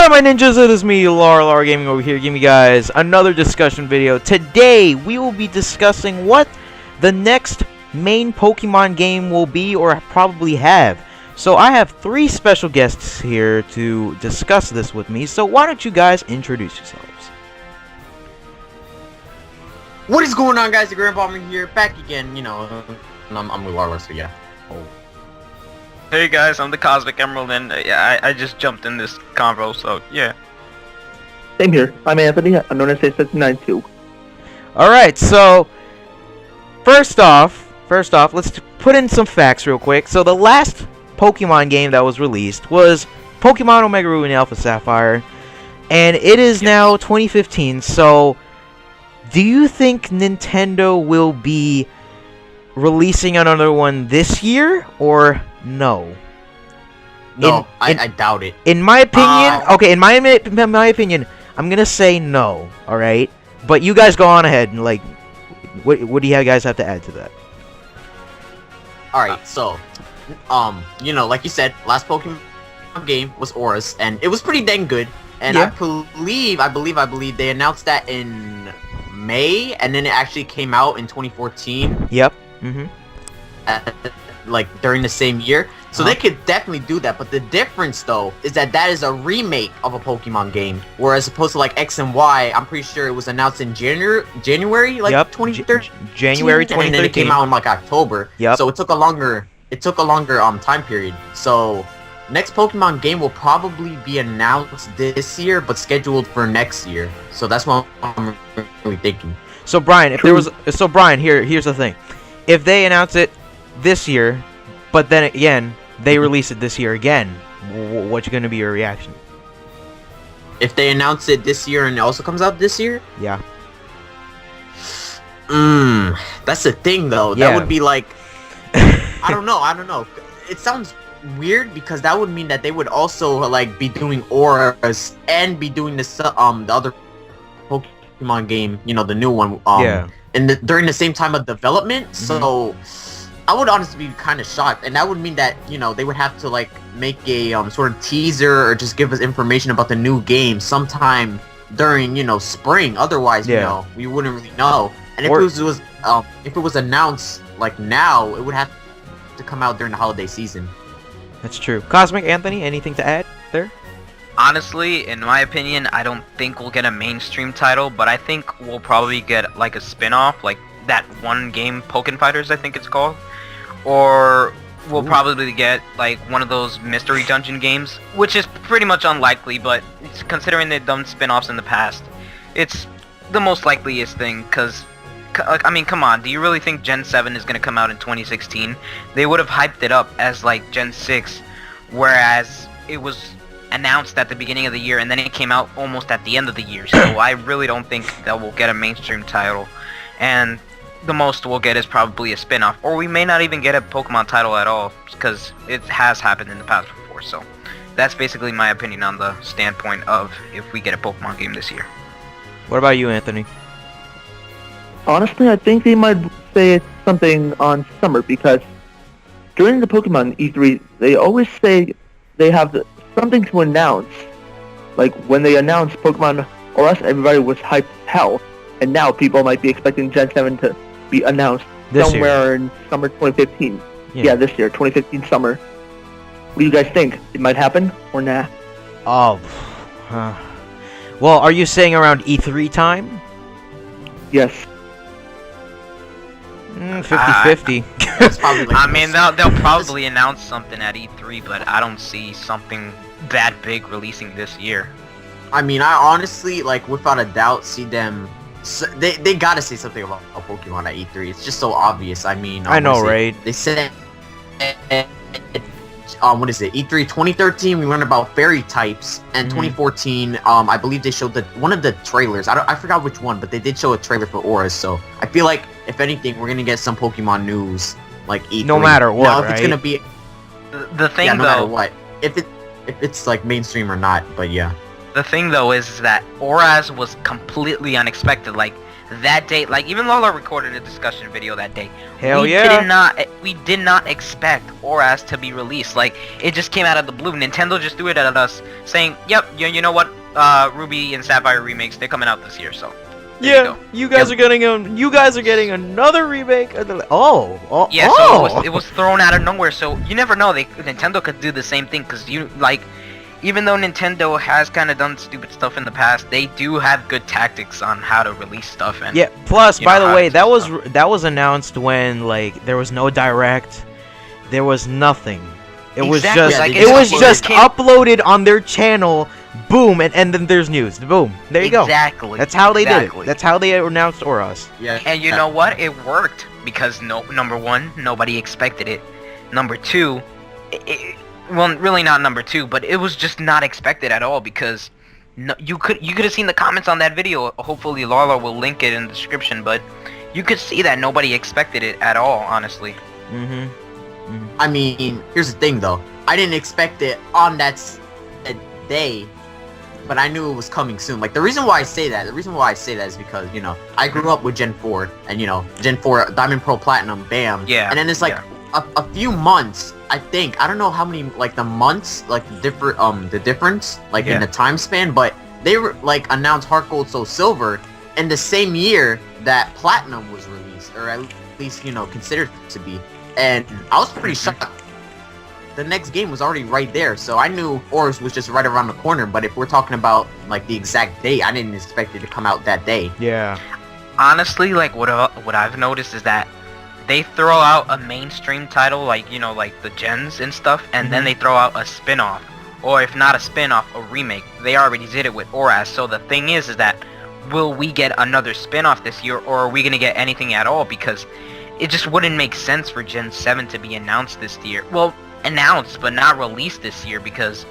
What up, my ninjas? It is me, Lar Gaming over here, giving you guys another discussion video. Today, we will be discussing what the next main Pokemon game will be, or probably have. So I have three special guests here to discuss this with me, so why don't you guys introduce yourselves? What is going on, guys? The Grandpa here, back again, you know, I'm with Lar, so yeah. Hey guys, I'm the Cosmic Emerald, and I just jumped in this convo, so yeah. Same here. I'm Anthony. I'm known as A69 Alright, so first off, let's put in some facts real quick. So the last Pokemon game that was released was Pokemon Omega Ruby and Alpha Sapphire, and it is now 2015. So do you think Nintendo will be releasing another one this year, or no? No, I doubt it. In my opinion, okay, in my opinion, I'm gonna say no. All right, but you guys go on ahead and like, what do you guys have to add to that? All right, so, you know, like you said, last Pokemon game was Auras, and it was pretty dang good. And yeah. I believe they announced that in May, and then it actually came out in 2014. Yep. Like during the same year, so they could definitely do that. But the difference, though, is that is a remake of a Pokemon game, whereas opposed to like X and Y, I'm pretty sure it was announced in January, like 2013. January 2013, and then it came out in like October. Yep. So it took a longer time period. So next Pokemon game will probably be announced this year, but scheduled for next year. So that's what I'm really thinking. So Brian, here's the thing: if they announce it this year, but then again they release it this year again, what's going to be your reaction? If they announce it this year and it also comes out this year? Yeah. That's the thing, though. Yeah. That would be like, I don't know. It sounds weird because that would mean that they would also like be doing Auras and be doing the other Pokemon game, you know, the new one. Yeah. And during the same time of development, so I would honestly be kind of shocked, and that would mean that, you know, they would have to like make a sort of teaser or just give us information about the new game sometime during, you know, spring. Otherwise, you know, we wouldn't really know. And if it was announced like now, it would have to come out during the holiday season. That's true. Cosmic Anthony, anything to add there? Honestly, in my opinion, I don't think we'll get a mainstream title, but I think we'll probably get like a spin-off, like that one game, Pokken Fighters, I think it's called. Or we'll probably get like one of those mystery dungeon games, which is pretty much unlikely, but considering they've done spin-offs in the past, it's the most likeliest thing, because I mean, come on, do you really think Gen 7 is going to come out in 2016? They would have hyped it up as like Gen 6, whereas it was announced at the beginning of the year and then it came out almost at the end of the year. So I really don't think that we'll get a mainstream title, and the most we'll get is probably a spin-off, or we may not even get a Pokemon title at all, because it has happened in the past before. So that's basically my opinion on the standpoint of if we get a Pokemon game this year. What about you, Anthony? Honestly, I think they might say something on summer, because during the Pokemon E3, they always say they have something to announce. Like when they announced Pokemon Auras, everybody was hyped as hell, and now people might be expecting Gen 7 to be announced somewhere in summer 2015. Yeah, this year, 2015 summer. What do you guys think? It might happen or nah? Oh, well, are you saying around E3 time? Yes. 50-50. I mean, they'll probably announce something at E3, but I don't see something that big releasing this year. I mean, I honestly, like, without a doubt, see them. They gotta say something about Pokemon at E3. It's just so obvious. I mean, I know, right? They said, what is it? E3 2013. We learned about fairy types, and 2014. I believe they showed one of the trailers. I forgot which one, but they did show a trailer for Auras. So I feel like if anything, we're gonna get some Pokemon news like E3. No matter what, now, if right? it's gonna be the thing, no matter what, if it's like mainstream or not. But yeah. The thing, though, is that Auras was completely unexpected. Like, that day, like even Lala recorded a discussion video that day. Hell we yeah. we did not expect ORAS to be released. Like it just came out of the blue. Nintendo just threw it at us, saying, "Yep, you know what? Ruby and Sapphire remakes, they're coming out this year." So there Yeah, you guys are getting another remake. Oh, yeah. oh. So it was thrown out of nowhere. So you never know. Nintendo could do the same thing because even though Nintendo has kind of done stupid stuff in the past, they do have good tactics on how to release stuff. And Yeah. Plus, you by know the how way, to that do was stuff. announced when like there was no direct, there was nothing. It was Exactly, just like, it was it just came- uploaded on their channel. Boom, and then there's news. Boom. There you go. Exactly. That's how they did exactly. it. That's how they announced ORAS. Yeah. And you know what? It worked because number one, nobody expected it. Number two, well, really not number two, but it was just not expected at all because you could have seen the comments on that video. Hopefully, Lala will link it in the description, but you could see that nobody expected it at all. Honestly. I mean, here's the thing though. I didn't expect it on that day, but I knew it was coming soon. Like the reason why I say that is because, you know, I grew up with Gen 4 and, you know, Gen 4 Diamond Pearl Platinum, bam. Yeah. And then it's like a few months, I think. I don't know how many, like the months, like the difference, like in the time span, but they were like announced Heart Gold Soul Silver in the same year that Platinum was released, or at least, you know, considered to be. And I was pretty shocked. The next game was already right there, so I knew ORAS was just right around the corner. But if we're talking about like the exact date, I didn't expect it to come out that day. Yeah. Honestly, like what I've noticed is that they throw out a mainstream title, like, you know, like the gens and stuff, and then they throw out a spin-off, or if not a spin-off, a remake. They already did it with ORAS. So the thing is that will we get another spin-off this year, or are we gonna get anything at all? Because it just wouldn't make sense for Gen 7 to be announced this year. Well, announced but not released this year, because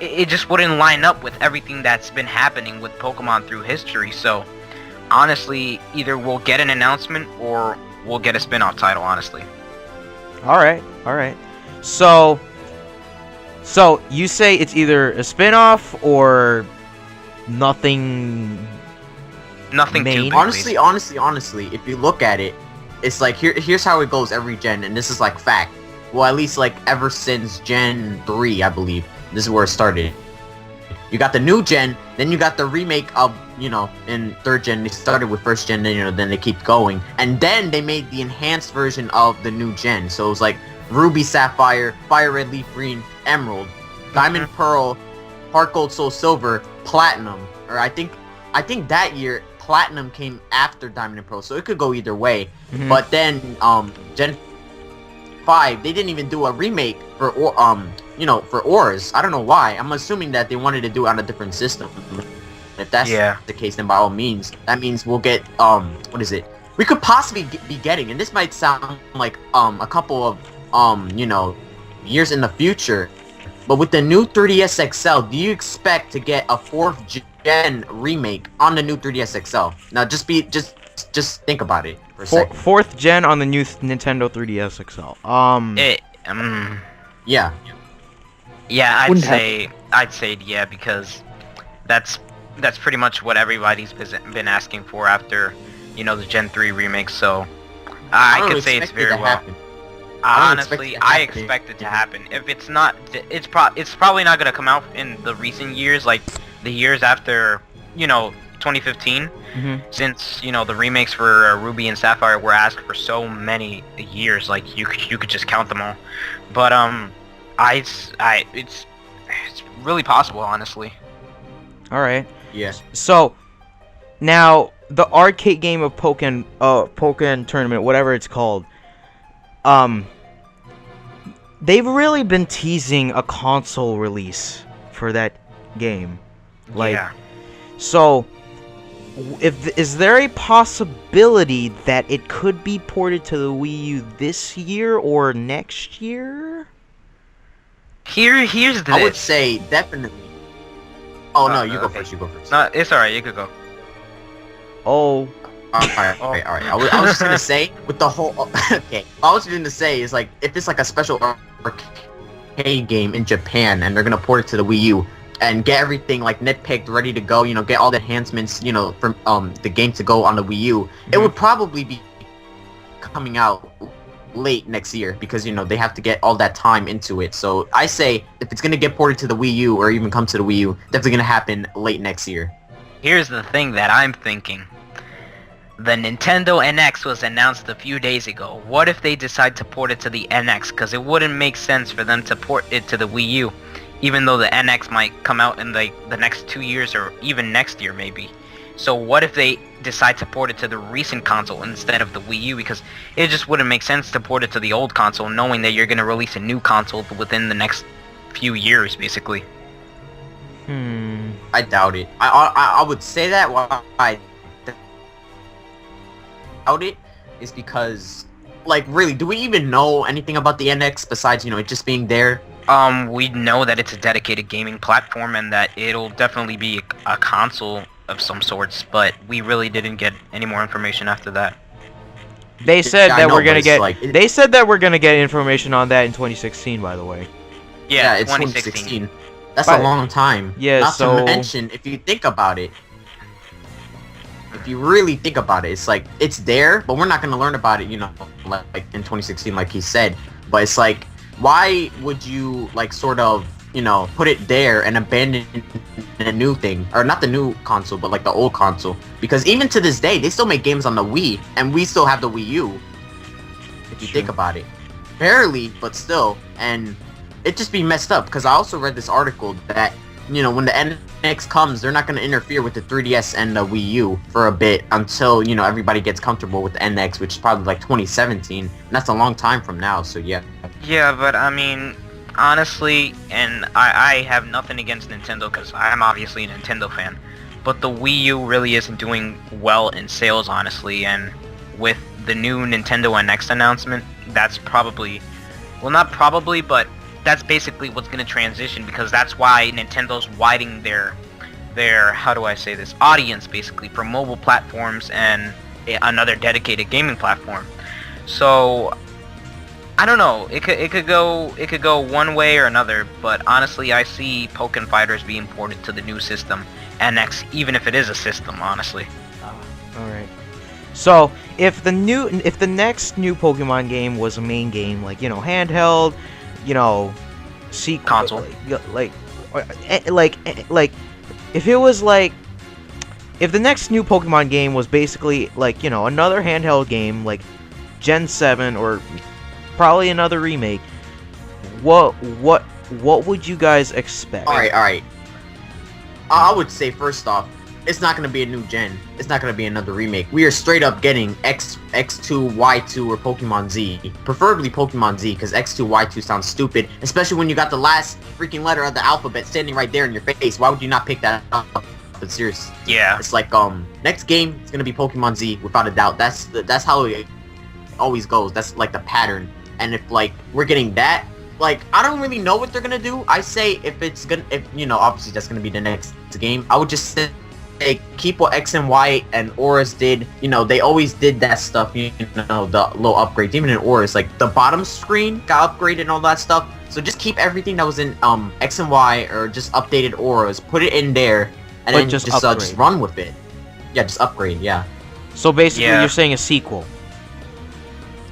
it just wouldn't line up with everything that's been happening with Pokemon through history. So honestly, either we'll get an announcement or we'll get a spin-off title, honestly. All right. So you say it's either a spin-off or nothing Nothing main. too big. Honestly, if you look at it, it's like here's how it goes every gen, and this is like fact. Well, at least like ever since Gen 3, I believe. This is where it started. You got the new gen, then you got the remake of, you know, in 3rd gen. They started with 1st gen, then, you know, then they keep going. And then they made the enhanced version of the new gen. So it was like Ruby, Sapphire, Fire Red, Leaf Green, Emerald, Diamond Pearl, Heart Gold, Soul Silver, Platinum. Or I think that year Platinum came after Diamond and Pearl, so it could go either way. But then Gen 5, they didn't even do a remake for you know, for ORAS. I don't know why. I'm assuming that they wanted to do it on a different system. If that's the case, then by all means, that means we'll get what is it? We could possibly be getting, and this might sound like a couple of you know, years in the future, but with the new 3DS XL, do you expect to get a 4th gen remake on the new 3DS XL? Now, just think about it for a second. 4th gen on the new Nintendo 3DS XL. Yeah. Yeah, Wouldn't I'd say yeah, because that's pretty much what everybody's been asking for after, you know, the Gen 3 remake. So I don't could say it's expect it to very well. happen. Honestly, I expect it to happen. If it's not, it's probably not gonna come out in the recent years, like the years after, you know, 2015, since, you know, the remakes for Ruby and Sapphire were asked for so many years, like you could just count them all. But it's really possible, honestly. All right. Yes. So now the arcade game of Pokémon Tournament, whatever it's called, they've really been teasing a console release for that game. Like, yeah. So is there a possibility that it could be ported to the Wii U this year or next year? Here's the. I would say definitely. Oh no, you go first. You go first. No, it's alright. You could go. Oh. Alright. I was just gonna say with the whole. Okay, all I was gonna say is like if it's like a special arcade game in Japan and they're gonna port it to the Wii U, and get everything like nitpicked, ready to go. You know, get all the enhancements. You know, from the game to go on the Wii U. It would probably be coming out late next year because you know they have to get all that time into it. So I say if it's gonna get ported to the Wii U or even come to the Wii U, definitely gonna happen late next year. Here's the thing that I'm thinking. The Nintendo NX was announced a few days ago. What if they decide to port it to the NX? Because it wouldn't make sense for them to port it to the Wii U, even though the NX might come out in the next 2 years or even next year maybe. So what if they decide to port it to the recent console instead of the Wii U? Because it just wouldn't make sense to port it to the old console knowing that you're going to release a new console within the next few years basically. I doubt it. I would say that why I doubt it is because, like, really, do we even know anything about the NX besides, you know, it just being there? We know that it's a dedicated gaming platform and that it'll definitely be a console of some sorts, but we really didn't get any more information after that. They said Yeah, I that know, we're gonna but it's get. like- They said that we're gonna get information on that in 2016. By the way. Yeah, it's 2016. That's But- a long time. Yeah, Not so- to mention, if you think about it, if you really think about it, it's like, it's there, but we're not going to learn about it, you know, like in 2016, like he said. But it's like, why would you, like, sort of, you know, put it there and abandon a new thing? Or not the new console, but like the old console. Because even to this day, they still make games on the Wii, and we still have the Wii U. If you think about it. Barely, but still. And it just be messed up, because I also read this article that, you know, when the NX comes, they're not going to interfere with the 3DS and the Wii U for a bit until, you know, everybody gets comfortable with the NX, which is probably like 2017. And that's a long time from now, so yeah. Yeah, but I mean, honestly, and I have nothing against Nintendo because I'm obviously a Nintendo fan, but the Wii U really isn't doing well in sales, honestly, and with the new Nintendo NX announcement, that's probably, well, not probably, but that's basically what's going to transition, because that's why Nintendo's widening their how do I say this, audience basically for mobile platforms and another dedicated gaming platform. So I don't know, it could go one way or another, but honestly I see Pokken Fighters being ported to the new system, NX, even if it is a system, honestly. All right. So if the next new Pokemon game was a main game, like, you know, handheld, you know, Console, like if it was like, if the next new Pokemon game was basically like, you know, another handheld game like Gen 7 or probably another remake, what would you guys expect? All right. I would say, first off, it's not going to be a new gen. It's not going to be another remake. We are straight up getting X2, Y2, or Pokemon Z. Preferably Pokemon Z, because X2, Y2 sounds stupid, especially when you got the last freaking letter of the alphabet standing right there in your face. Why would you not pick that up? But seriously. Yeah. It's like, next game, it's going to be Pokemon Z, without a doubt. That's how it always goes. That's, like, the pattern. And if, like, we're getting that, like, I don't really know what they're going to do. I say if you know, obviously that's going to be the next game, I would just say, keep what X and Y and Auras did. You know, they always did that stuff, you know, the little upgrades. Even in Auras, like, the bottom screen got upgraded and all that stuff. So just keep everything that was in X and Y, or just updated Auras, put it in there, and then just run with it. Yeah, just upgrade, yeah. So basically you're saying a sequel.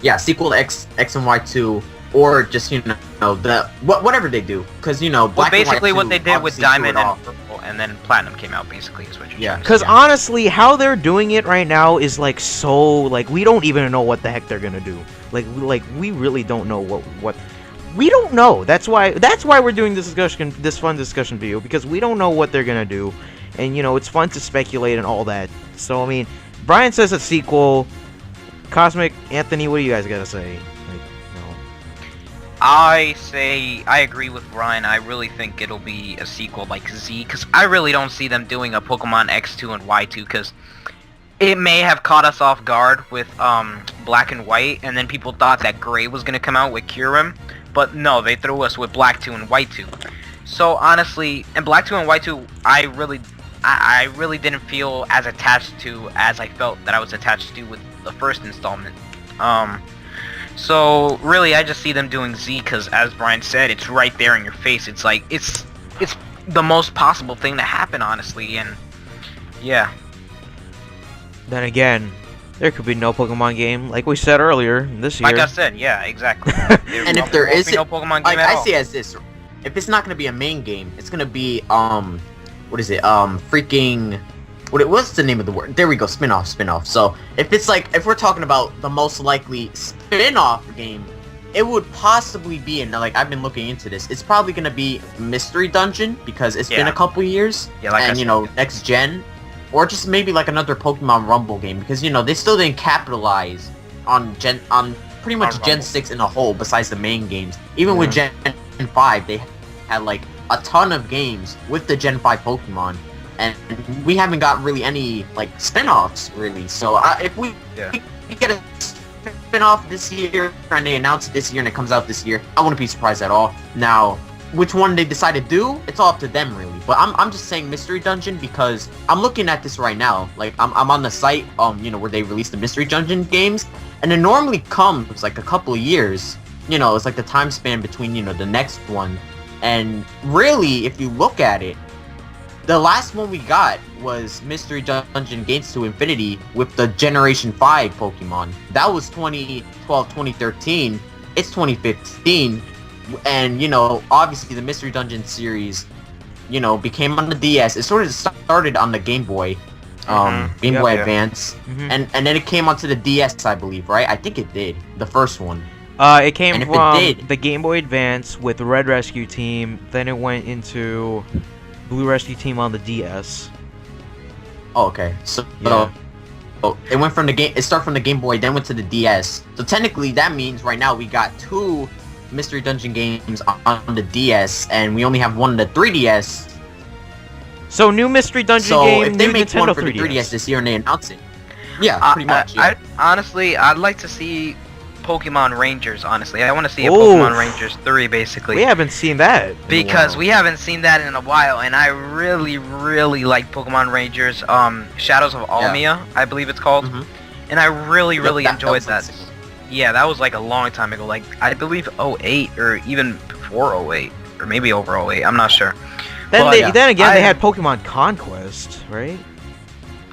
Yeah, sequel to X and Y2, or just, you know, whatever they do, because, you know, Black and White 2 what they did with Diamond and Purple, and then Platinum came out, basically, is what you're saying. Because honestly, how they're doing it right now is like, so, like, we don't even know what the heck they're gonna do. Like we really don't know what we don't know. That's why we're doing this fun discussion video, because we don't know what they're gonna do, and, you know, it's fun to speculate and all that. So I mean, Brian says a sequel. Cosmic Anthony, what do you guys gotta say? I agree with Ryan. I really think it'll be a sequel like Z, because I really don't see them doing a Pokemon X2 and Y2, because it may have caught us off guard with Black and White, and then people thought that Gray was going to come out with Kyurem, but no, they threw us with Black 2 and White 2. So honestly, and Black 2 and White 2, I really didn't feel as attached to as I felt that I was attached to with the first installment. So really, I just see them doing Z, because as Brian said, it's right there in your face. It's like, it's the most possible thing to happen, honestly. And yeah, Then again, there could be no Pokemon game, like we said earlier, this year. like I said, yeah, exactly. And if there won't be isn't, no Pokemon game like at I all. see it as this, if it's not gonna be a main game, it's gonna be what is it? Freaking. What's the name of the word? There we go. Spin-off. So if it's like, if we're talking about the most likely spin-off game, it would possibly be, and like I've been looking into this, it's probably gonna be Mystery Dungeon because it's been Yeah. a couple years, Yeah, like I and said, you know, next gen, or just maybe like another Pokemon Rumble game because you know they still didn't capitalize on pretty much On Gen Rumble. 6 in a whole besides the main games. Even with Yeah. Gen 5, they had like a ton of games with the Gen 5 Pokemon, and we haven't got really any like spin-offs really. So if we get a spin-off this year and they announce it this year and it comes out this year, I wouldn't be surprised at all. Now, which one they decide to do, it's all up to them really. But I'm just saying Mystery Dungeon because I'm looking at this right now. Like I'm on the site you know, where they release the Mystery Dungeon games, and it normally comes like a couple of years. You know, it's like the time span between, you know, the next one. And really, if you look at it, the last one we got was Mystery Dungeon Gates to Infinity with the Generation 5 Pokemon. That was 2012, 2013. It's 2015. And, you know, obviously the Mystery Dungeon series, you know, became on the DS. It sort of started on the Game Boy, Game Yep, Boy yeah. Advance. Mhm. And then it came onto the DS, I believe, right? I think it did. The first one. It came And if it from did- the Game Boy Advance with the Red Rescue Team, then it went into Blue Rescue Team on the DS. Oh, okay. So, Yeah. it went from the game. It started from the Game Boy, then went to the DS. So technically, that means right now we got 2 Mystery Dungeon games on the DS, and we only have one on the 3DS. So new Mystery Dungeon So game, if they new make Nintendo one for the 3DS. 3DS this year and they announce it, yeah, pretty much. Yeah. Honestly, I'd like to see Pokemon Rangers. Honestly, I want to see a Oof. Pokemon Rangers 3, basically. We haven't seen that. in a Because while. we haven't seen that in a while, and I really, really like Pokemon Rangers. Shadows of Almia, I believe it's called, Mhm. and I really, really That enjoyed was that. like- Yeah, that was like a long time ago. Like I believe 08 or even before 08 or maybe over 08. I'm not sure. Then But, they, yeah, then again, they I- had Pokemon Conquest, right?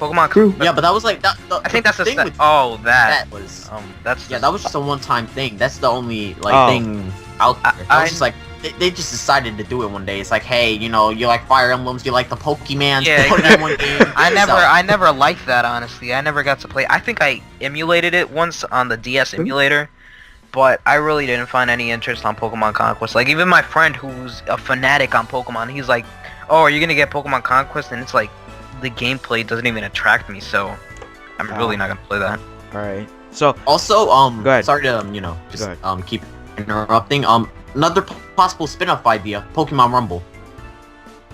Pokemon. True. Yeah, but that was like that. I think that's the thing with oh that. that was. That's Yeah, that was just a one-time thing. That's the only like Oh. thing out there. That I- was just like they just decided to do it one day. It's like, hey, you know, you like Fire Emblems, you like the Pokemans, Yeah, put it in one game. I never liked that, honestly. I never got to play. I think I emulated it once on the DS emulator, but I really didn't find any interest on Pokemon Conquest. Like even my friend who's a fanatic on Pokemon, he's like, "Oh, are you gonna get Pokemon Conquest?" And it's like the gameplay doesn't even attract me, so I'm really not gonna play that. All right. So Also, Go ahead. sorry to you know just Go keep interrupting. Another possible spin-off idea: Pokemon Rumble.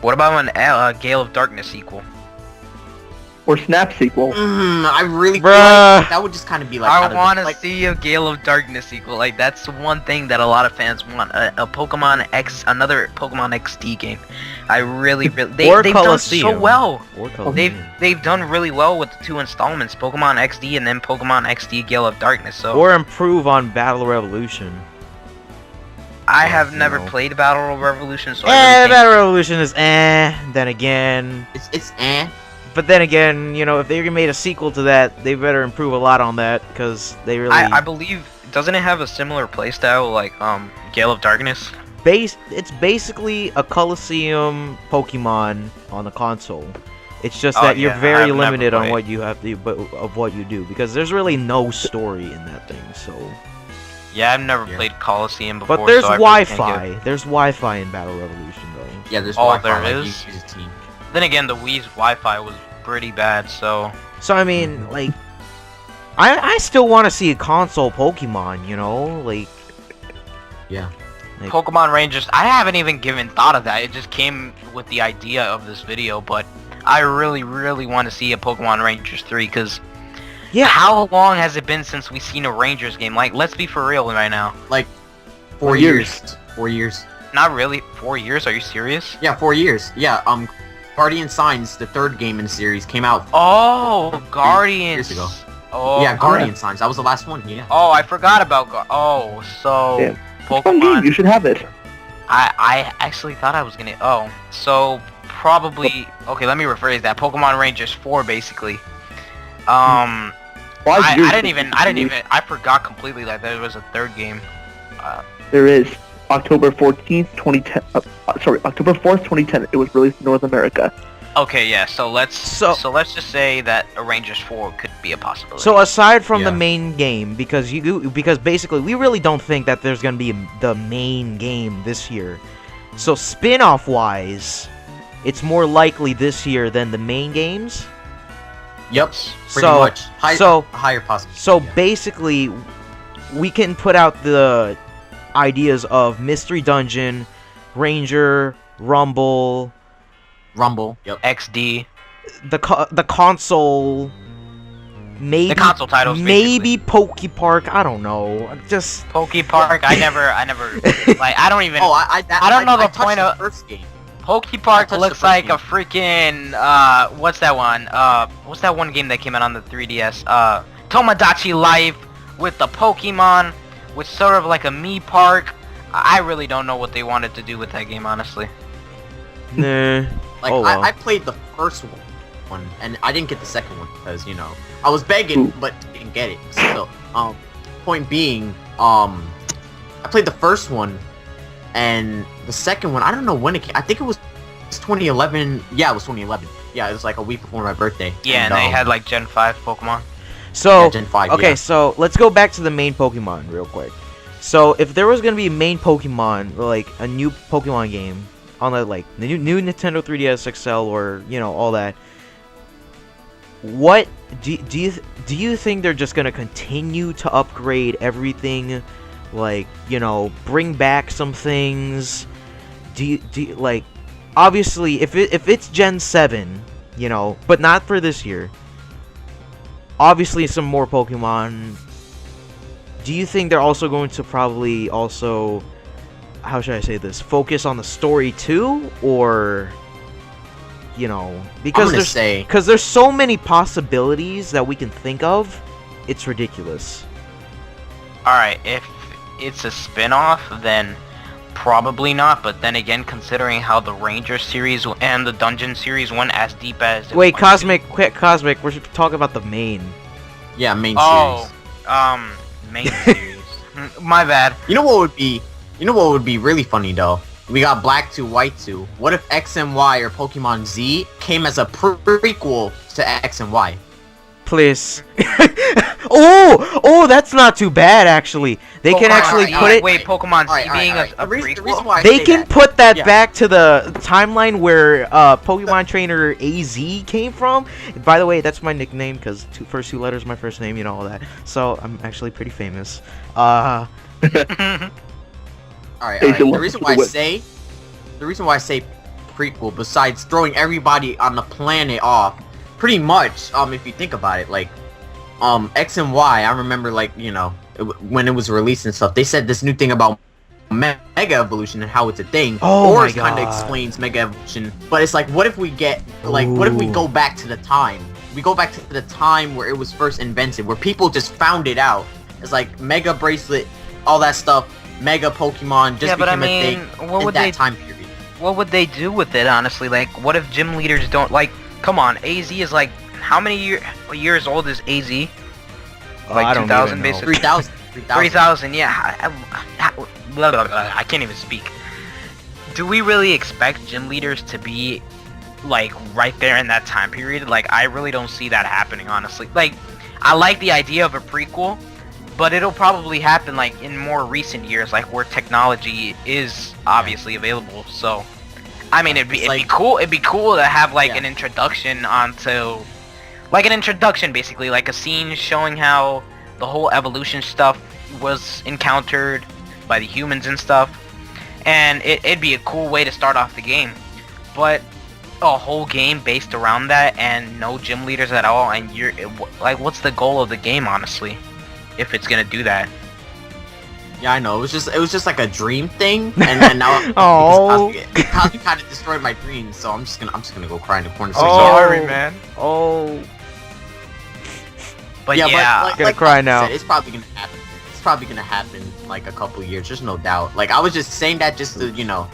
What about an Gale of Darkness sequel? Or Snap sequel. I really feel Bruh. like that would just kind of be like. out I of the- want to like, see a Gale of Darkness sequel. Like that's one thing that a lot of fans want. A Pokemon X, another Pokemon XD game. I really, Or they've done so Colosseum. well. Or Colosseum. They've done really well with the 2 installments, Pokemon XD and then Pokemon XD Gale of Darkness. So Or improve on Battle Revolution. I have you never know. played Battle Revolution, so I really can't- Battle Revolution is Then again, it's eh. but then again, you know, if they made a sequel to that, they better improve a lot on that because they really I believe doesn't it have a similar playstyle like Gale of Darkness? It's basically a Colosseum Pokemon on the console. It's just Oh, that you're yeah, very I've never limited on played. what you have to, of what you do because there's really no story in that thing. So, Yeah, I've never Yeah. played Colosseum before. but there's so I really can't Wi-Fi. give- There's Wi-Fi in Battle Revolution though. Yeah, there's Oh, Wi-Fi, there like, you is? use a team. Then again, the Wii's Wi-Fi was pretty bad, so So I mean, like, I still want to see a console Pokemon. You know, like. Yeah. Like- Pokemon Rangers. I haven't even given thought of that. It just came with the idea of this video, but I really, really want to see a Pokemon Rangers 3 because Yeah. how long has it been since we've seen a Rangers game? Like, let's be for real right now. 4 years. 4 years. Not really. 4 years? Are you serious? Yeah, 4 years. Yeah. Guardian Signs, the 3rd game in the series, came out. Oh, Guardians. years ago. Oh, Yeah, Guardian Signs. That was the last one. Yeah. Oh, I forgot about so Yeah. Fun game, you Pokemon. should have it. I actually thought I was gonna. Oh, so probably. Okay, let me rephrase that. Pokemon Rangers 4, basically. I didn't even. I forgot completely that there was a third game. There is October 14th, 2010. October 4th, 2010. It was released in North America. Okay, yeah. So let's let's just say that a Rangers 4 could be a possibility. So aside from the main game, because basically we really don't think that there's gonna be the main game this year. So spin-off wise, it's more likely this year than the main games. Yep. Pretty much. Higher possibility. So basically, we can put out the ideas of Mystery Dungeon, Ranger, Rumble, yep. XD. The console, maybe The console titles, maybe Pokepark. I don't know. Just Pokepark. I never like. I don't even. Oh, I don't know the touched point of first game. Pokepark. Looks like a freaking what's that one? What's that one game that came out on the 3DS? Tomodachi Life with the Pokemon, with sort of like a me park. I really don't know what they wanted to do with that game, honestly. nah. Like, I played the first one, and I didn't get the second one, because, you know, I was begging, but didn't get it. So, point being, I played the first one, and the second one, I don't know when it came. I think it was 2011. Yeah, it was 2011. Yeah, it was like a week before my birthday. Yeah, and they had, like, Gen 5 Pokemon. So, yeah, Gen 5, okay, yeah. so let's go back to the main Pokemon real quick. So, if there was gonna be a main Pokemon, like a new Pokemon game on the new Nintendo 3DS XL, or you know, all that, what do you think they're just gonna continue to upgrade everything, like, you know, bring back some things? Do you like, obviously if it's Gen 7, you know, but not for this year, obviously some more Pokemon. Do you think they're also going to probably also, how should I say this, focus on the story too, or, you know, because there's so many possibilities that we can think of, it's ridiculous. Alright, if it's a spin-off, then probably not, but then again, considering how the Ranger series and the Dungeon series went as deep as... Wait, Cosmic, we should talk about the main. Yeah, main series. Main series. My bad. You know what would be really funny though? We got Black 2, White 2. What if X and Y or Pokemon Z came as a prequel to X and Y? Please. Oh, that's not too bad actually. They can actually put it. Wait, Pokemon Z being a prequel? The reason why I they say can that, put that back to the timeline where Pokemon Trainer AZ came from. By the way, that's my nickname because first two letters of my first name, you know, all that. So I'm actually pretty famous. Alright. The reason why I say prequel, besides throwing everybody on the planet off, pretty much, if you think about it, like, X and Y, I remember, like, you know, when it was released and stuff, they said this new thing about Mega Evolution and how it's a thing. Oh or my it kind of explains Mega Evolution, but it's like, what if we get, like, what if we go back to the time? We go back to the time where it was first invented, where people just found it out. It's like Mega Bracelet, all that stuff, Mega Pokemon just became a thing in that time period. What would they do with it, honestly? Like, what if gym leaders don't, like, come on, AZ is like, how many years old is AZ? Like 2000, basically. 3000. 3000, yeah. I can't even speak. Do we really expect gym leaders to be, like, right there in that time period? Like, I really don't see that happening, honestly. Like, I like the idea of a prequel, but it'll probably happen, like, in more recent years, like, where technology is obviously available, so... I mean, it'd be cool. It'd be cool to have, like, an introduction onto... Like, an introduction, basically. Like, a scene showing how the whole evolution stuff was encountered by the humans and stuff. And it'd be a cool way to start off the game. But a whole game based around that and no gym leaders at all, and like, what's the goal of the game, honestly? If it's gonna do that. Yeah, I know. It was just like a dream thing, and then now Cosby kind of destroyed my dreams. So I'm just gonna go cry in the corner. Sorry, man. Oh. But yeah, but, yeah, I'm gonna cry now. It's probably gonna happen. remake's probably gonna happen in like a couple years. There's no doubt. Like I was just saying that just to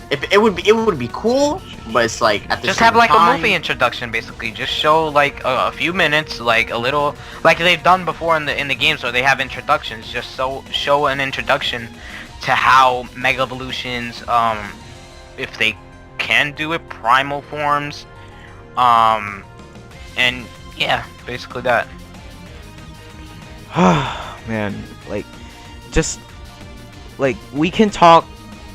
if it would be cool, but it's like at the Just same have like time, a movie introduction, basically. Just show like a few minutes, like a little, like they've done before in the games, where they have introductions. Just show an introduction to how Mega Evolutions, if they can do it, primal forms, and yeah, basically that. Man, like, just like we can talk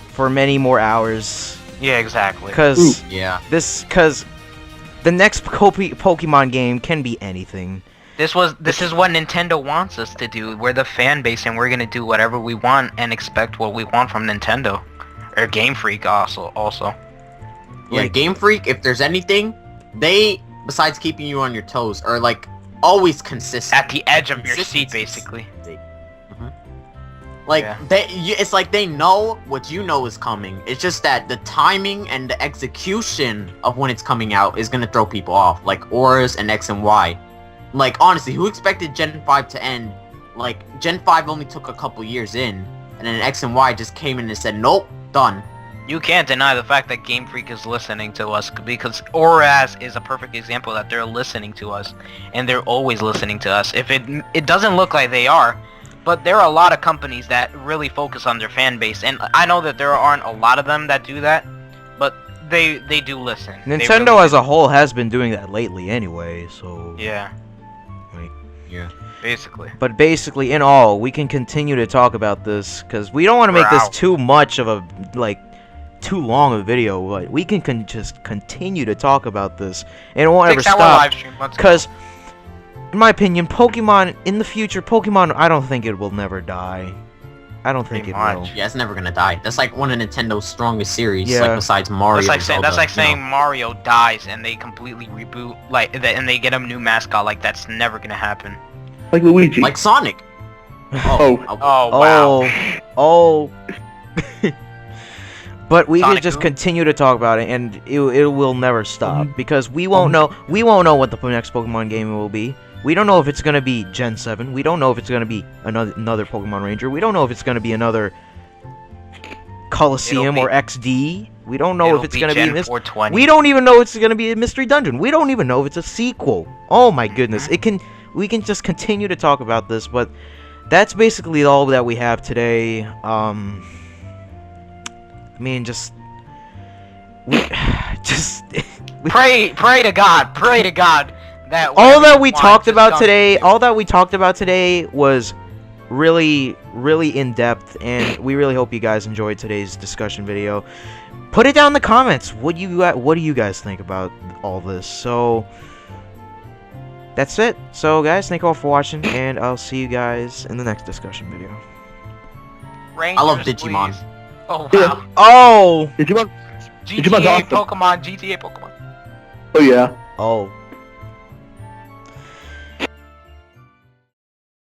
for many more hours. Yeah, exactly. Because yeah, the next Pokemon game can be anything. This is what Nintendo wants us to do. We're the fan base, and we're gonna do whatever we want and expect what we want from Nintendo, or Game Freak also. Yeah, Game Freak. If there's anything, they besides keeping you on your toes are like always consistent. At the edge of your seat, basically. Like Yeah. it's like they know what you know is coming. It's just that the timing and the execution of when it's coming out is gonna throw people off. Like Auras and X and Y. Like honestly, who expected Gen 5 to end? Like Gen 5 only took a couple years in, and then X and Y just came in and said, "Nope, done." You can't deny the fact that Game Freak is listening to us, because Auras is a perfect example that they're listening to us, and they're always listening to us. If it doesn't look like they are, but there are a lot of companies that really focus on their fan base, and I know that there aren't a lot of them that do that, but they do listen. They Nintendo really as a whole has been doing that lately anyway, so... Yeah, Like, Yeah. basically. but basically, in all, we can continue to talk about this, because we don't want to make We're this out. too much of a, like, too long a video, but we can just continue to talk about this, and it won't ever 6-hour stop, live stream, let's go. because... In my opinion, Pokemon, in the future, Pokemon, I don't think it will never die. I don't think Pretty it will. much. Yeah, it's never gonna die. That's like one of Nintendo's strongest series. Yeah. Like besides Mario. That's like and saying Zelda, you know. Mario dies and they completely reboot, and they get a new mascot. Like that's never gonna happen. Like Luigi. Like Sonic. Oh. Oh wow. Oh. But we Sonic can just who? continue to talk about it, and it will never stop, because we won't know what the next Pokemon game will be. We don't know if it's gonna be Gen 7. We don't know if it's gonna be another Pokemon Ranger. We don't know if it's gonna be another Coliseum or XD. We don't know if it's gonna be Gen this. 420. We don't even know if it's gonna be a Mystery Dungeon. We don't even know if it's a sequel. Oh my goodness! We can just continue to talk about this, but that's basically all that we have today. I mean, Pray to God that all that we want talked just about comes today, true. all that we talked about today was really, really in depth, and we really hope you guys enjoyed today's discussion video. Put it down in the comments. What do you guys think about all this? So that's it. So guys, thank you all for watching, and I'll see you guys in the next discussion video. Rangers, I love Digimon. please. Oh Yeah. wow. Oh. Digimon. GTA awesome. Pokemon, GTA Pokemon. Oh yeah. Oh.